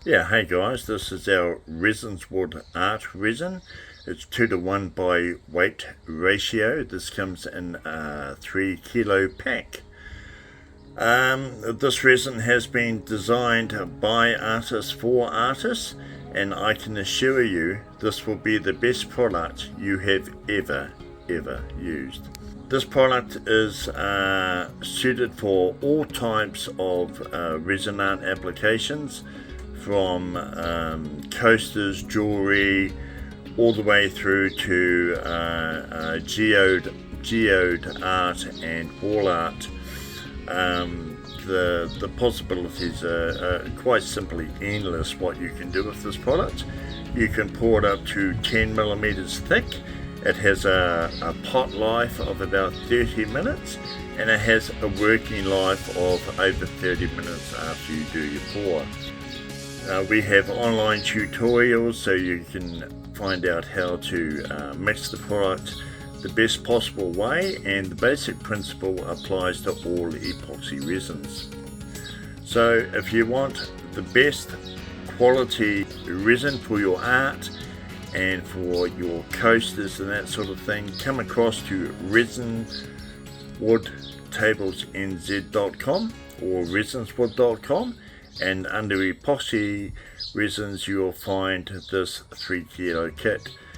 Yeah, hey guys, this is our Resinzwood art resin. It's 2 to 1 by weight ratio. This comes in a 3 kilo pack. This resin has been designed by artists for artists, and I can assure you this will be the best product you have ever used. This product is suited for all types of resin art applications, from coasters, jewelry, all the way through to geode art and wall art. The possibilities are quite simply endless what you can do with this product. You can pour it up to 10 millimeters thick. It has a pot life of about 30 minutes, and it has a working life of over 30 minutes after you do your pour. We have online tutorials so you can find out how to mix the product the best possible way, and the basic principle applies to all epoxy resins. So if you want the best quality resin for your art and for your coasters and that sort of thing, come across to Resin Wood Tables NZ.com or Resinzwood.com, and under epoxy resins you'll find this 3 kilo kit.